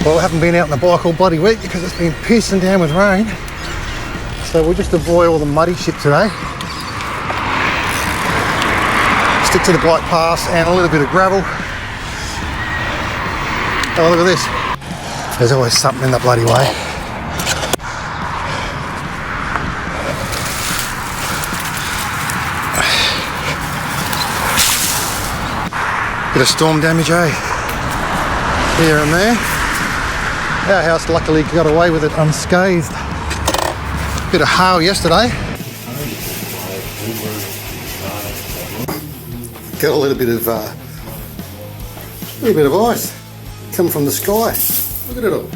Well, I haven't been out on the bike all bloody week because it's been pissing down with rain. So we'll just avoid all the muddy shit today. Stick to the bike paths and a little bit of gravel. Oh, look at this. There's always something in the bloody way. Bit of storm damage, eh? Here and there. Our house luckily got away with it unscathed. Bit of hail yesterday. Got a little bit of ice coming from the sky. Look at it all.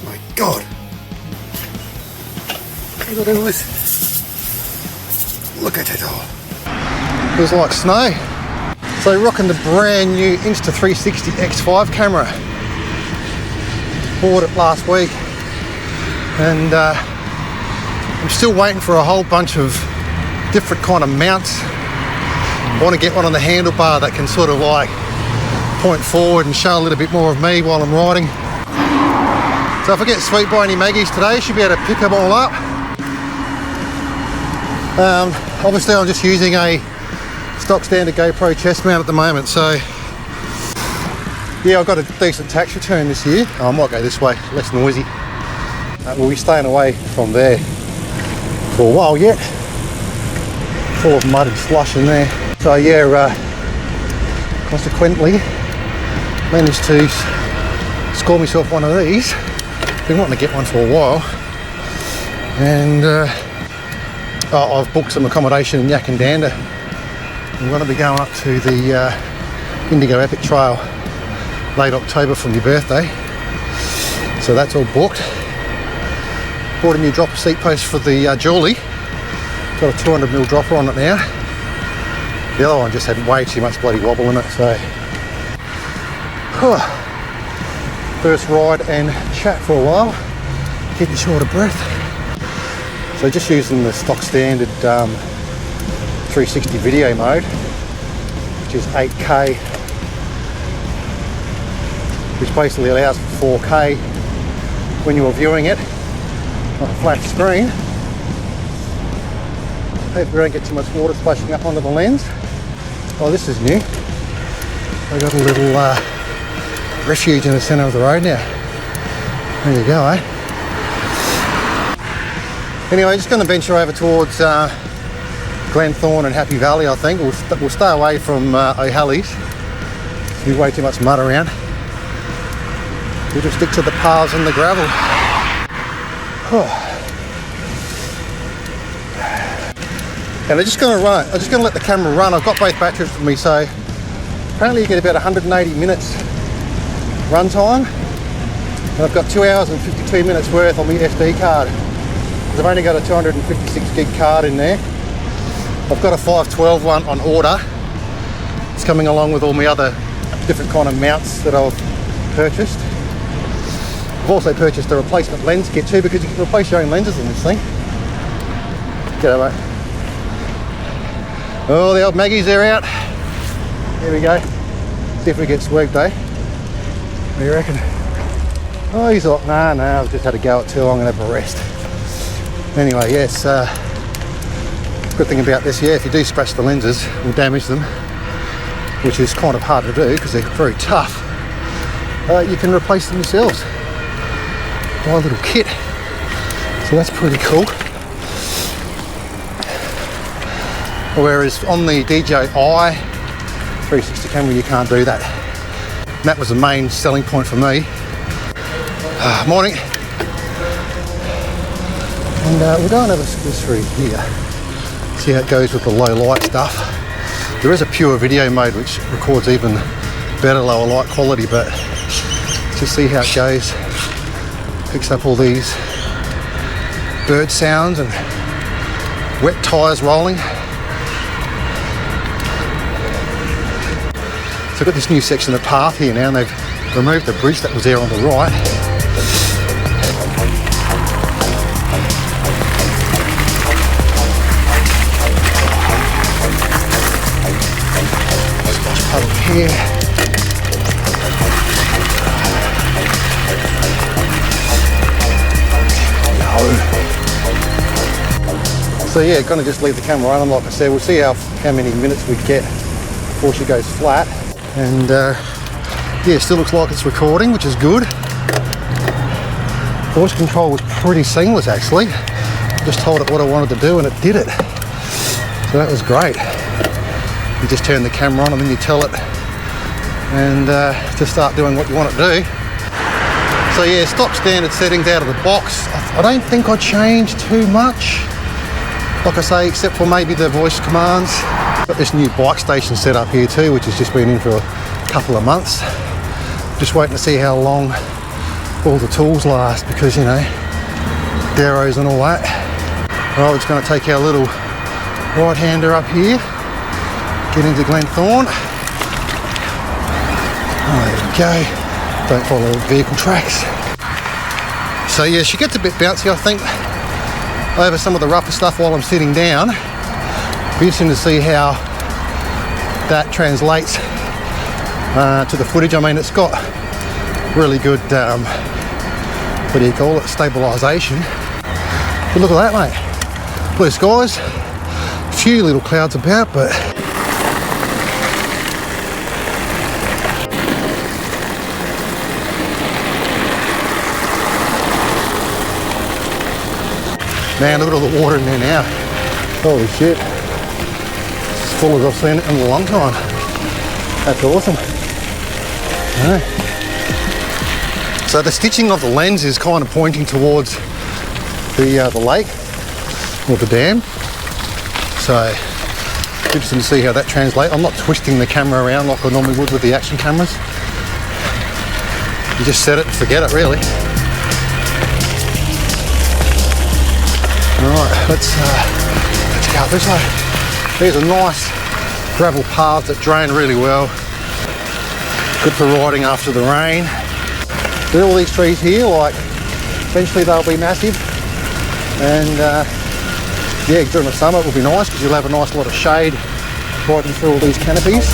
My God. Look at all this. Look at it all. Feels like snow. So rocking the brand new Insta 360 X5 camera. Bought it last week, and I'm still waiting for a whole bunch of different kind of mounts. I want to get one on the handlebar that can sort of like point forward and show a little bit more of me while I'm riding. So if I get sweet by any Maggies today, I should be able to pick them all up. Obviously I'm just using a stock standard GoPro chest mount at the moment, so yeah, I've got a decent tax return this year. I might go this way, less noisy. We'll be staying away from there for a while yet. Full of mud and slush in there. So yeah, consequently, managed to score myself one of these. Been wanting to get one for a while. And I've booked some accommodation in Yakandanda. I'm going to be going up to the Indigo Epic Trail late October for my birthday, so that's all booked. Bought a new dropper seat post for the Julie. Got a 200mm dropper on it now. The other one just had way too much bloody wobble in it, so first ride and chat for a while, getting short of breath. So just using the stock standard 360 video mode, which is 8K, which basically allows for 4K when you're viewing it on a flat screen. Hope we don't get too much water splashing up onto the lens. Oh, this is new. I got a little refuge in the centre of the road now. There you go, eh? Anyway, just going to venture over towards Glenthorne and Happy Valley, I think. We'll stay away from O'Halley's. There's way too much mud around. We'll just stick to the paths and the gravel. And I'm just going to run it. I'm just going to let the camera run. I've got both batteries with me, so apparently you get about 180 minutes run time. And I've got 2 hours and 52 minutes worth on my SD card. I've only got a 256 gig card in there. I've got a 512 one on order. It's coming along with all my other different kind of mounts that I've purchased. I've also purchased a replacement lens kit too, because you can replace your own lenses in this thing. G'day, mate. Oh, the old Maggies, they're out. Here we go. See if we get swerved, eh? What do you reckon? Oh, he's like, nah, I've just had to go out too long and have a rest. Anyway, yes, good thing about this, yeah, if you do scratch the lenses or damage them, which is kind of hard to do because they're very tough, you can replace them yourselves. Buy a little kit. So that's pretty cool. Whereas on the DJI 360 camera, you can't do that. And that was the main selling point for me. Morning. And we'll go and have a squiz through here. See how it goes with the low light stuff. There is a pure video mode which records even better lower light quality, but just see how it goes. Picks up all these bird sounds and wet tyres rolling. So I've got this new section of path here now, and they've removed the bridge that was there on the right. Here. So yeah, gonna just leave the camera on, and like I said, we'll see how many minutes we get before she goes flat. And yeah, still looks like it's recording, which is good. Voice control was pretty seamless actually. Just told it what I wanted to do and it did it. So that was great. You just turn the camera on and then you tell it and to start doing what you want it to do. So yeah, stock standard settings out of the box. I don't think I changed too much. Like I say, except for maybe the voice commands. Got this new bike station set up here too, which has just been in for a couple of months. Just waiting to see how long all the tools last, because you know, Darrows and all that. Right, we're just going to take our little right-hander up here, get into Glenthorne. Oh, there we go. Don't follow vehicle tracks. So yeah, she gets a bit bouncy, I think, over some of the rougher stuff while I'm sitting down. Be interesting to see how that translates to the footage. I mean, it's got really good, what do you call it, stabilisation. But look at that, mate. Blue skies, a few little clouds about, but man, look at all the water in there now. Holy shit. It's as full as I've seen it in a long time. That's awesome. Yeah. So the stitching of the lens is kind of pointing towards the lake or the dam. So interesting to see how that translates. I'm not twisting the camera around like I normally would with the action cameras. You just set it and forget it, really. Alright, let's go this way. There's a nice gravel path that drain really well. Good for riding after the rain. There are all these trees here, like eventually they'll be massive. And yeah, during the summer it will be nice because you'll have a nice lot of shade riding through all these canopies.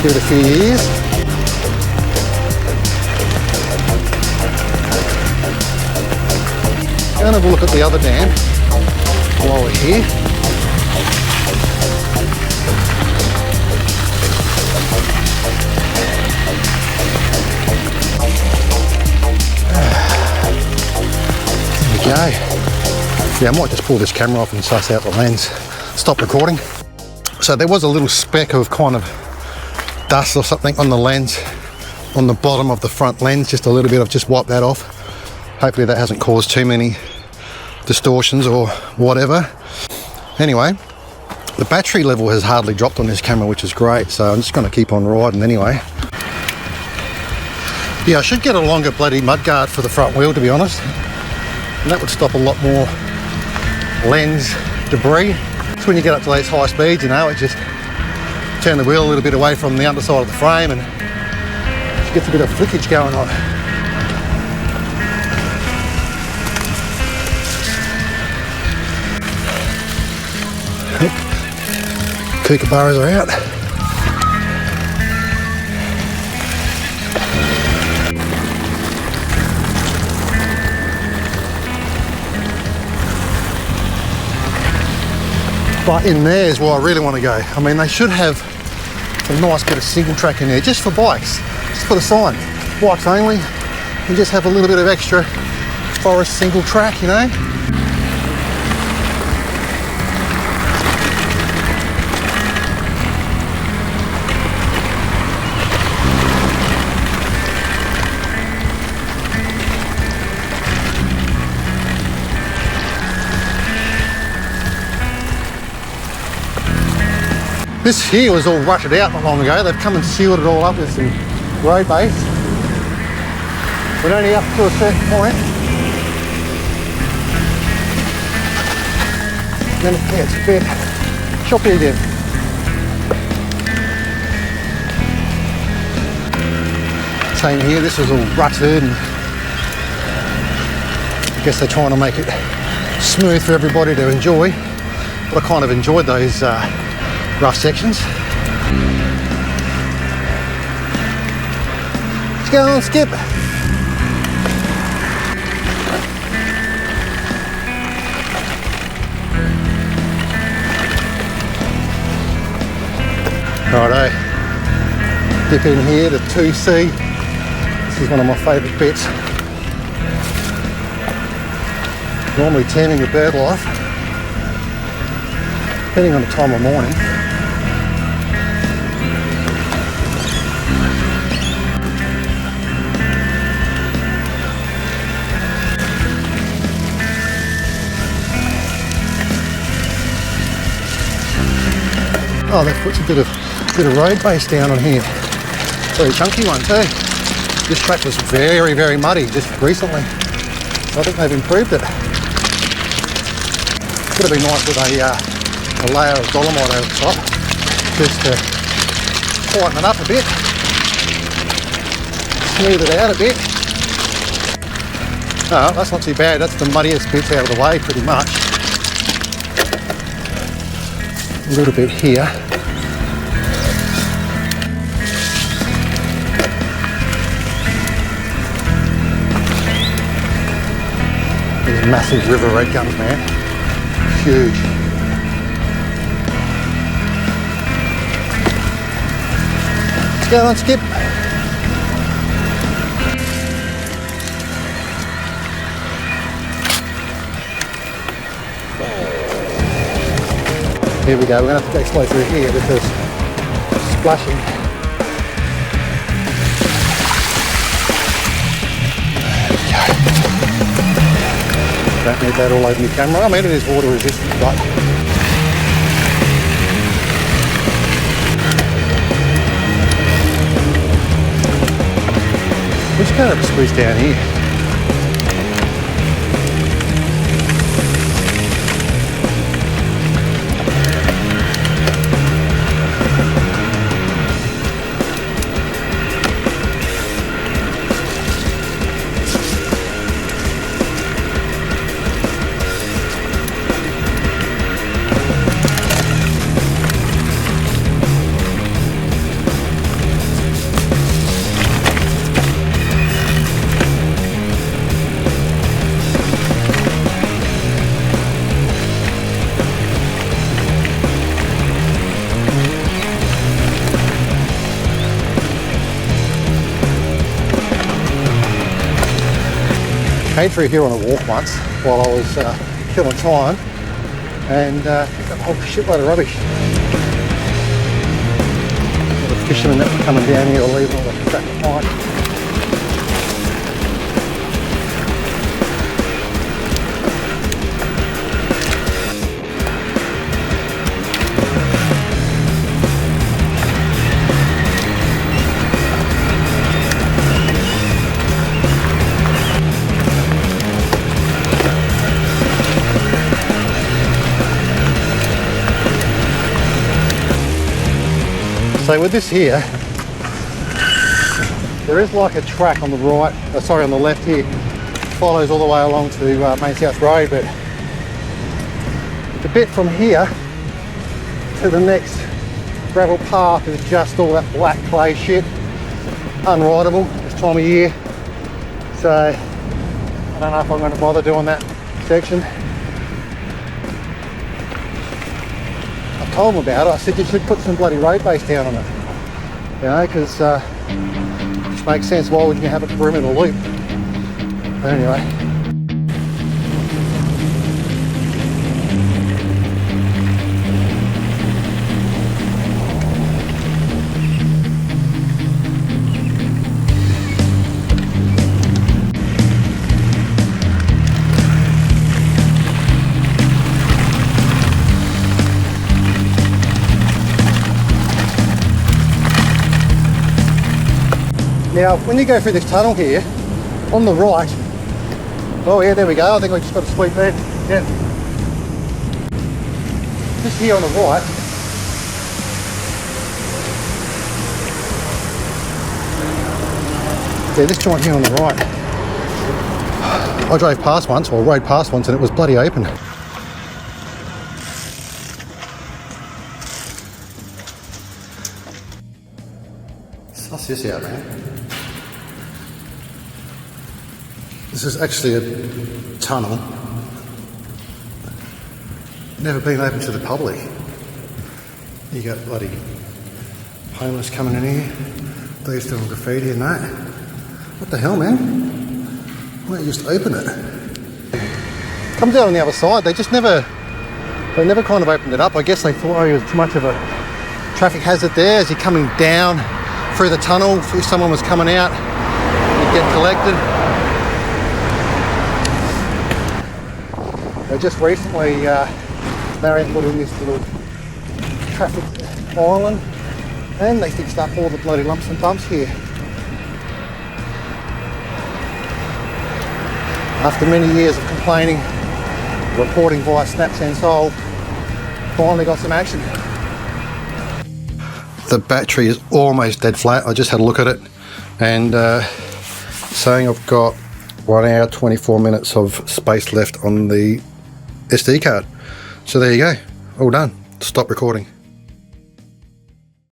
Give it a few years. Go and have a look at the other dam while we're here. There we go. Yeah, I might just pull this camera off and suss out the lens. Stop recording. So there was a little speck of kind of dust or something on the lens, on the bottom of the front lens, just a little bit. I've just wiped that off. Hopefully that hasn't caused too many distortions or whatever. Anyway, the battery level has hardly dropped on this camera, which is great, so I'm just going to keep on riding anyway. Yeah, I should get a longer bloody mudguard for the front wheel, to be honest, and that would stop a lot more lens debris. So when you get up to those high speeds, you know, it just turn the wheel a little bit away from the underside of the frame and it gets a bit of flickage going on. Kookaburras are out. But in there is where I really want to go. I mean, they should have a nice bit of single track in there, just for bikes, just for the sign. Bikes only, and just have a little bit of extra forest single track, you know. This here was all rutted out not long ago. They've come and sealed it all up with some road base, but only up to a certain point. Then it gets a bit choppy again. Same here, this was all rutted, and I guess they're trying to make it smooth for everybody to enjoy. But I kind of enjoyed those rough sections. What's going on, Skip? Righto, dip in here to 2C. This is one of my favourite bits. Normally taming with bird life, depending on the time of morning. Oh, that puts a bit of road base down on here. Very chunky one too. This track was very, very muddy just recently. I think they've improved it. Would have been nice with a layer of dolomite over the top, just to tighten it up a bit, smooth it out a bit. No, that's not too bad. That's the muddiest bits out of the way pretty much. A little bit here. There's a massive river red gums, man. Huge. What's going on, Skip? Here we go, we're going to have to go slow through here because it's splashing. Don't need that all over my camera. I mean, it is water resistant, but we're just going to squeeze down here. Came through here on a walk once while I was killing time and picked up a whole shitload of rubbish. The fishermen that were coming down here were leaving all the crap behind. So with this here, there is like a track on the right, on the left here, follows all the way along to Main South Road, but the bit from here to the next gravel path is just all that black clay shit, unrideable this time of year. So I don't know if I'm going to bother doing that section. I told them about it. I said you should put some bloody road base down on it, you know, because it just makes sense. Why wouldn't you have a perimeter loop? But anyway. Now, when you go through this tunnel here, on the right, oh yeah, there we go, I think we just got a sweep there, yeah. Just here on the right, yeah, this joint here on the right, I drove past once, or rode past once, and it was bloody open. Suss this out, man. This is actually a tunnel. Never been open to the public. You got bloody homeless coming in here. These doing graffiti and that. What the hell, man? Why don't you just open it? Comes out on the other side. They never kind of opened it up. I guess they thought, oh, it was too much of a traffic hazard there as you're coming down through the tunnel. If someone was coming out, you'd get collected. They just recently, Marion put in this little traffic island, and they fixed up all the bloody lumps and bumps here. After many years of complaining, reporting via Snaps and Soul, finally got some action. The battery is almost dead flat. I just had a look at it, and saying I've got 1 hour 24 minutes of space left on the SD card. So there you go, all done. Stop recording.